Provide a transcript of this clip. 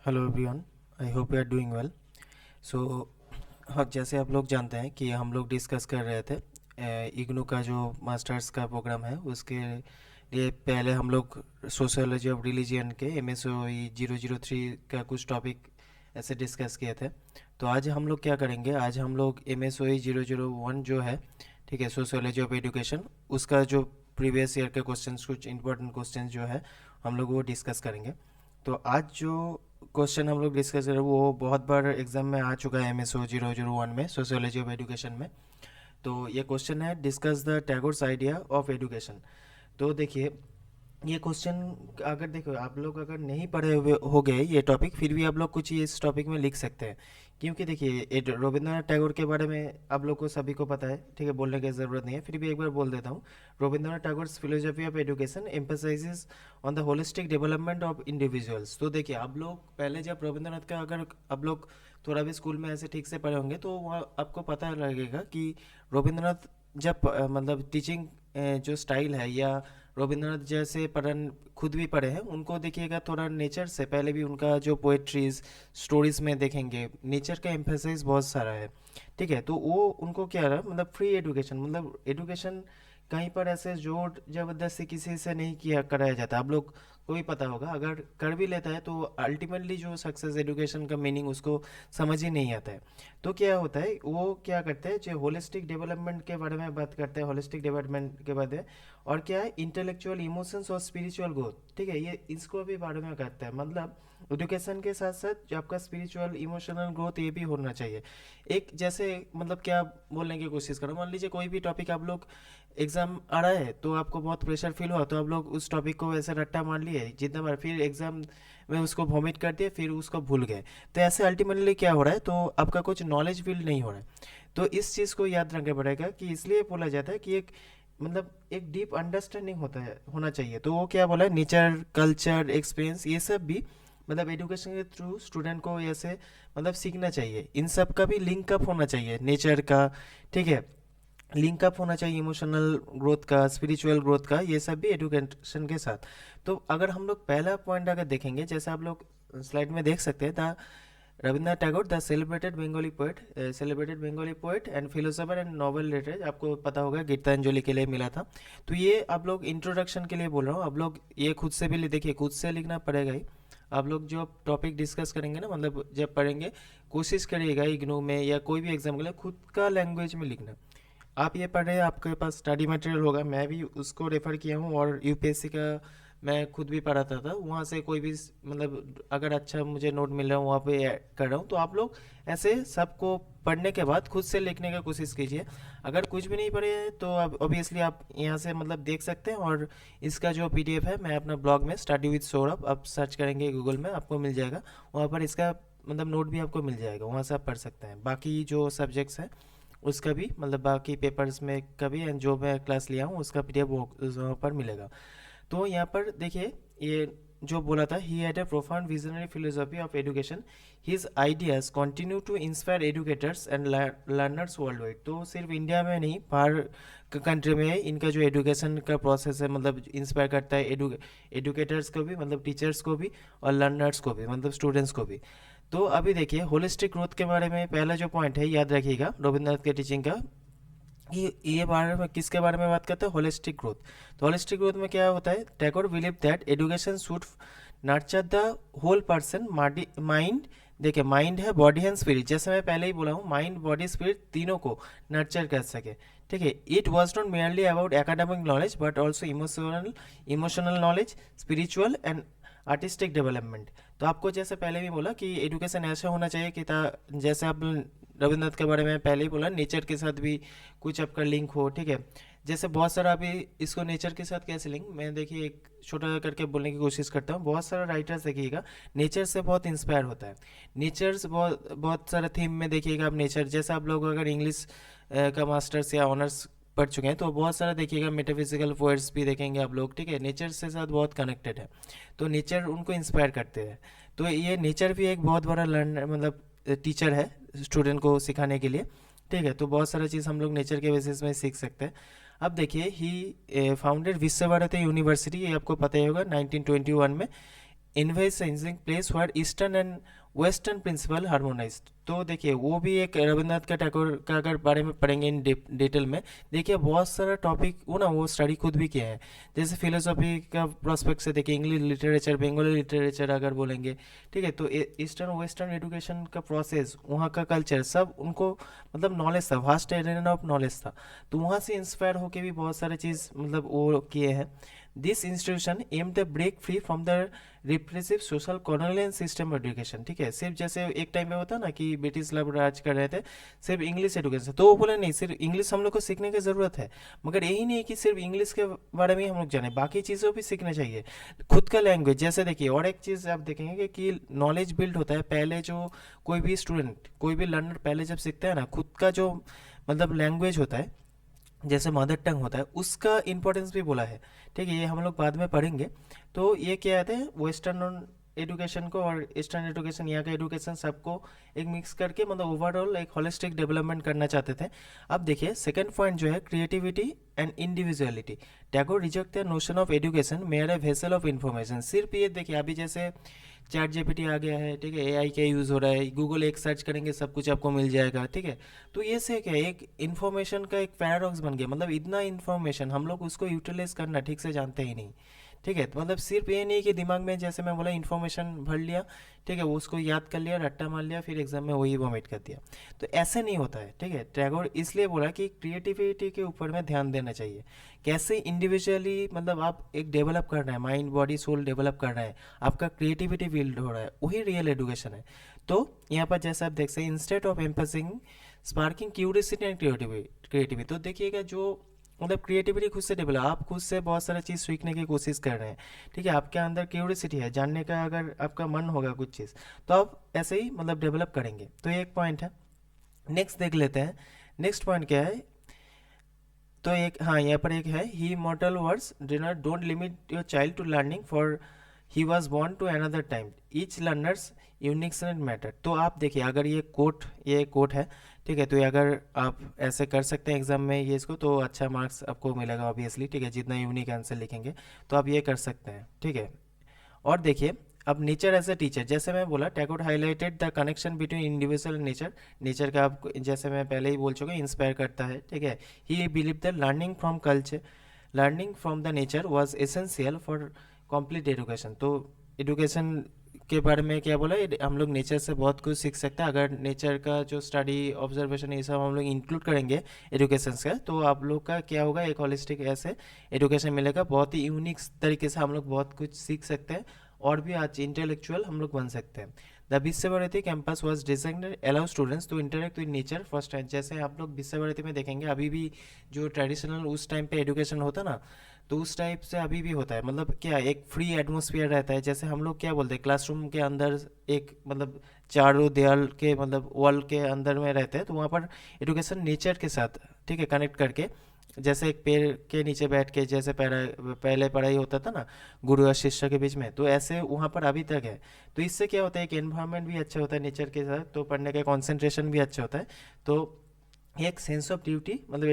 Hello everyone, I hope you are doing well. So हाँ, जैसे आप लोग जानते हैं कि हम लोग डिस्कस कर रहे थे इग्नू का जो मास्टर्स का प्रोग्राम है उसके लिए पहले हम लोग सोशियोलॉजी ऑफ रिलीजियन के MSOE 003 का कुछ टॉपिक ऐसे डिस्कस किए थे। तो आज हम लोग क्या करेंगे, आज हम लोग MSOE 001 जो है, ठीक है, सोशियोलॉजी ऑफ एजुकेशन, उसका जो प्रीवियस ईयर के क्वेश्चंस, कुछ इंपॉर्टेंट क्वेश्चंस जो है हम लोग वो डिस्कस करेंगे। तो आज जो क्वेश्चन हम लोग डिस्कस कर रहे हैं वो बहुत बार एग्जाम में आ चुका है MSO 001 में, सोशियोलॉजी ऑफ एजुकेशन में। तो ये क्वेश्चन है, discuss the Tagore's idea of education. तो देखिए, ये क्वेश्चन अगर देखो आप लोग अगर नहीं पढ़े हुए हो गए ये टॉपिक, फिर भी आप लोग कुछ ये इस टॉपिक में लिख सकते हैं। क्योंकि देखिए रविंद्रनाथ टैगोर के बारे में आप लोग को सभी को पता है, ठीक है, बोलने की ज़रूरत नहीं है, फिर भी एक बार बोल देता हूँ। Rabindranath Tagore's philosophy of education emphasises on the holistic development of individuals. तो देखिए, आप लोग पहले जब रविंद्रनाथ का अगर आप लोग थोड़ा भी स्कूल में ऐसे ठीक से पढ़े होंगे तो वहाँ आपको पता लगेगा कि रविंद्रनाथ जब मतलब टीचिंग जो स्टाइल है, या रविंद्रनाथ जैसे पढ़न खुद भी पढ़े हैं उनको देखिएगा, थोड़ा नेचर से पहले भी उनका जो पोएट्रीज स्टोरीज में देखेंगे नेचर का एम्फेसिस बहुत सारा है। ठीक है, तो वो उनको क्या रहा, मतलब फ्री एजुकेशन, मतलब एजुकेशन कहीं पर ऐसे जोर जबरदस्ती किसी से नहीं किया कराया जाता। आप लोग को भी पता होगा, अगर कर भी लेता है तो अल्टीमेटली जो सक्सेस एजुकेशन का मीनिंग उसको समझ ही नहीं आता है। तो क्या होता है, वो क्या करते हैं, जो होलिस्टिक डेवलपमेंट के बारे में बात करते हैं, होलिस्टिक डेवलपमेंट के बारे में, और क्या है, इंटेलेक्चुअल इमोशंस और स्पिरिचुअल ग्रोथ। ठीक है, ये इसको भी बारे में करते हैं, मतलब एजुकेशन के साथ साथ जो आपका स्पिरिचुअल इमोशनल ग्रोथ ये भी होना चाहिए। एक जैसे मतलब क्या बोलने की कोशिश करो, मान लीजिए कोई भी टॉपिक आप लोग एग्जाम आ रहा है तो आपको बहुत प्रेशर फील हुआ, तो आप लोग उस टॉपिक को ऐसे रट्टा मार लिए जितना बार, फिर एग्जाम में उसको वॉमिट कर दिए, फिर उसको भूल गए। तो ऐसे अल्टीमेटली क्या हो रहा है, तो आपका कुछ नॉलेज बिल्ड नहीं हो रहा है। तो इस चीज़ को याद रखना पड़ेगा कि इसलिए बोला जाता है कि एक मतलब एक डीप अंडरस्टैंडिंग होता है, होना चाहिए। तो वो क्या बोला है, नेचर, कल्चर, एक्सपीरियंस, ये सब भी मतलब एजुकेशन के थ्रू स्टूडेंट को ऐसे मतलब सीखना चाहिए। इन सब का भी लिंक अप होना चाहिए, नेचर का, ठीक है, लिंक अप होना चाहिए इमोशनल ग्रोथ का, स्पिरिचुअल ग्रोथ का, ये सब भी एजुकेशन के साथ। तो अगर हम लोग पहला पॉइंट अगर देखेंगे, जैसे आप लोग स्लाइड में देख सकते हैं, the Rabindranath Tagore the celebrated Bengali poet and philosopher and Nobel literature, आपको पता होगा गीतांजलि के लिए मिला था। तो ये आप लोग इंट्रोडक्शन के लिए बोल रहा हूँ, आप लोग ये खुद से भी देखिए, खुद से लिखना पड़ेगा ही। आप लोग जो टॉपिक डिस्कस करेंगे ना, मतलब जब पढ़ेंगे, कोशिश करिएगा इग्नू में या कोई भी एग्जाम के लिए खुद का लैंग्वेज में लिखना। आप ये पढ़ रहे हैं, आपके पास स्टडी मटेरियल होगा, मैं भी उसको रेफ़र किया हूँ, और यूपीएससी का मैं खुद भी पढ़ाता था, वहाँ से कोई भी मतलब अगर अच्छा मुझे नोट मिल रहा है वहाँ पे ऐड कर रहा हूँ। तो आप लोग ऐसे सबको पढ़ने के बाद खुद से लिखने का कोशिश कीजिए। अगर कुछ भी नहीं पढ़े हैं तो अब ऑब्वियसली आप यहाँ से मतलब देख सकते हैं, और इसका जो पीडीएफ है मैं अपना ब्लॉग में स्टडी विद सौरभ आप सर्च करेंगे गूगल में, आपको मिल जाएगा। वहाँ पर इसका मतलब नोट भी आपको मिल जाएगा, वहाँ से आप पढ़ सकते हैं। बाकी जो सब्जेक्ट्स हैं उसका भी मतलब बाकी पेपर्स में का भी, एंड जो मैं क्लास लिया हूँ उसका पीडीएफ वहाँ पर मिलेगा। तो यहाँ पर देखिए, ये जो बोला था, he had a profound visionary philosophy of education, his ideas continue to inspire educators and learners worldwide. तो सिर्फ इंडिया में नहीं, बाहर कंट्री में इनका जो एजुकेशन का प्रोसेस है मतलब इंस्पायर करता है एडुकेटर्स को भी, मतलब टीचर्स को भी, और लर्नर्स को भी, मतलब स्टूडेंट्स को भी। तो अभी देखिए, होलिस्टिक ग्रोथ के बारे में पहला जो पॉइंट है याद रखिएगा रविंद्रनाथ के टीचिंग का, ये बारे में किसके बारे में बात करते हैं, होलिस्टिक ग्रोथ। तो होलिस्टिक ग्रोथ में क्या होता है, Tagore believe that education should nurture the whole person mind. देखिए, माइंड है, बॉडी एंड स्पिरिट, जैसे मैं पहले ही बोला हूँ, माइंड, बॉडी, स्पिरिट तीनों को नर्चर कर सके। ठीक है, it was not merely about academic knowledge but also emotional knowledge, spiritual and artistic development. तो आपको जैसे पहले भी बोला कि एजुकेशन ऐसा होना चाहिए कि जैसे आप रविंद्रनाथ के बारे में पहले ही बोला, नेचर के साथ भी कुछ आपका लिंक हो। ठीक है, जैसे बहुत सारा अभी इसको नेचर के साथ कैसे लिंक, मैं देखिए एक छोटा करके बोलने की कोशिश करता हूँ। बहुत सारा राइटर्स देखिएगा नेचर से बहुत इंस्पायर होता है, नेचर से बहुत बहुत सारा थीम में देखिएगा आप नेचर, जैसे आप लोग अगर इंग्लिश का मास्टर्स या ऑनर्स पढ़ चुके हैं तो बहुत सारा देखिएगा मेटाफिजिकल पोएट्स भी देखेंगे आप लोग। ठीक है, नेचर से साथ बहुत कनेक्टेड है, तो नेचर उनको इंस्पायर करते हैं। तो ये नेचर भी एक बहुत बड़ा लर्न मतलब टीचर है स्टूडेंट को सिखाने के लिए। ठीक है, तो बहुत सारा चीज़ हम लोग नेचर के बेसिस में सीख सकते हैं। अब देखिए, ही फाउंडेड विश्व भारती यूनिवर्सिटी, ये आपको पता ही होगा 1921 में। Investing place where eastern and western principle harmonised. तो देखिए वो भी एक रविन्द्रनाथ का टैगोर का अगर बारे में पढ़ेंगे इन डिटेल में, देखिए बहुत सारा टॉपिक वो ना वो स्टडी खुद भी किए हैं। जैसे फिलोसॉफी का प्रोस्पेक्ट से देखिए, इंग्लिश लिटरेचर, बंगाली लिटरेचर अगर बोलेंगे, ठीक है, तो ईस्टर्न वेस्टर्न एजुकेशन का प्रोसेस, वहाँ का कल्चर, सब उनको मतलब नॉलेज था, वास्ट एरिया ऑफ नॉलेज था। तो वहाँ से इंस्पायर होके भी बहुत सारे चीज़ मतलब वो किए हैं। This institution aim the break free from the repressive social colonial system education. ठीक है, सिर्फ जैसे एक टाइम में होता ना कि ब्रिटिश लोग राज कर रहे थे, सिर्फ इंग्लिश एजुकेशन, तो वो बोले नहीं सिर्फ इंग्लिश हम लोग को सीखने की ज़रूरत है, मगर यही नहीं है कि सिर्फ इंग्लिश के बारे में ही हम लोग जाने, बाकी चीज़ों भी सीखना चाहिए, खुद का लैंग्वेज। जैसे देखिए और एक चीज़ आप देखेंगे कि नॉलेज बिल्ड होता है पहले, जो कोई भी स्टूडेंट, कोई भी लर्नर पहले जब सीखता है ना, खुद का जो मतलब लैंग्वेज होता है, जैसे मदर टंग होता है, उसका इंपॉर्टेंस भी बोला है। ठीक है, ये हम लोग बाद में पढ़ेंगे। तो ये क्या कहते हैं, वेस्टर्न एजुकेशन को और ईस्टर्न एजुकेशन, यहाँ का एजुकेशन सबको एक मिक्स करके मतलब ओवरऑल एक होलिस्टिक डेवलपमेंट करना चाहते थे। अब देखिए सेकंड पॉइंट जो है, creativity and individuality. Tagore reject the notion of education mayor a vessel of information. सिर्फ ये देखिए अभी जैसे चैट जीपीटी आ गया है, ठीक है, एआई का यूज़ हो रहा है, गूगल एक सर्च करेंगे सब कुछ आपको मिल जाएगा, ठीक है, तो ये से क्या है, एक इन्फॉर्मेशन का एक पैराडॉक्स बन गया, मतलब इतना इन्फॉर्मेशन हम लोग उसको यूटिलाइज करना ठीक से जानते ही नहीं। ठीक है, तो मतलब सिर्फ ये नहीं कि दिमाग में जैसे मैं बोला इन्फॉर्मेशन भर लिया, ठीक है, वो उसको याद कर लिया, रट्टा मार लिया, फिर एग्जाम में वही वॉमिट कर दिया, तो ऐसे नहीं होता है। ठीक है, टैगोर इसलिए बोला कि क्रिएटिविटी के ऊपर में ध्यान देना चाहिए, कैसे इंडिविजुअली मतलब आप एक डेवलप कर रहे हैं, माइंड बॉडी सोल डेवलप कर रहे हैं, आपका क्रिएटिविटी बिल्ड हो रहा है, वही रियल एजुकेशन है। तो यहाँ पर जैसे आप देख सकते हैं, instead of emphasising sparking curiosity and creativity, तो देखिएगा जो मतलब क्रिएटिविटी खुद से डेवलप, आप खुद से बहुत सारा चीज़ सीखने की कोशिश कर रहे हैं, ठीक है, आपके अंदर क्यूरियोसिटी है जानने का, अगर आपका मन होगा कुछ चीज़, तो आप ऐसे ही मतलब डेवलप करेंगे। तो ये एक पॉइंट है। नेक्स्ट देख लेते हैं, नेक्स्ट पॉइंट क्या है। तो एक हाँ यहाँ पर एक है, he model words dinner don't limit your child to learning for he was born to another time, each learners unique's and matter. तो आप देखिए अगर ये कोट है, ठीक है, तो ये अगर आप ऐसे कर सकते हैं एग्जाम में ये इसको, तो अच्छा मार्क्स आपको मिलेगा ऑब्वियसली, ठीक है, जितना यूनिक आंसर लिखेंगे, तो आप ये कर सकते हैं। ठीक है, और देखिए अब नेचर एज ए टीचर, जैसे मैं बोला Tagore highlighted the connection between individual and nature. Nature का आप जैसे मैं पहले ही बोल चुका, इंस्पायर करता है। ठीक है, ही believe the learning from culture, learning from the nature was essential for complete education. तो एजुकेशन के बारे में क्या बोला, हम लोग नेचर से बहुत कुछ सीख सकते हैं, अगर नेचर का जो स्टडी ऑब्जर्वेशन ये सब हम लोग इंक्लूड करेंगे एजुकेशन का, तो आप लोग का क्या होगा, एक होलिस्टिक ऐसे एजुकेशन मिलेगा, बहुत ही यूनिक तरीके से हम लोग बहुत कुछ सीख सकते हैं, और भी आज इंटेलेक्चुअल हम लोग बन सकते हैं। The Vishwabharati campus was designed allow students to interact with nature first time. जैसे आप लोग विश्वभारती में देखेंगे अभी भी जो ट्रेडिशनल उस टाइम पे एजुकेशन होता ना, तो उस टाइप से अभी भी होता है, मतलब क्या एक फ्री एटमोसफियर रहता है। जैसे हम लोग क्या बोलते हैं, क्लासरूम के अंदर एक मतलब चारों दीवार के मतलब वॉल के अंदर में रहते हैं, तो वहाँ पर एजुकेशन नेचर के साथ, ठीक है, कनेक्ट करके, जैसे एक पेड़ के नीचे बैठ के जैसे पहले पढ़ाई होता था ना गुरु और शिष्य के बीच में, तो ऐसे वहाँ पर अभी तक है। तो इससे क्या होता है, एक एनवायरनमेंट भी अच्छा होता है नेचर के साथ, तो पढ़ने का कंसंट्रेशन भी अच्छा होता है। तो एक सेंस ऑफ ड्यूटी मतलब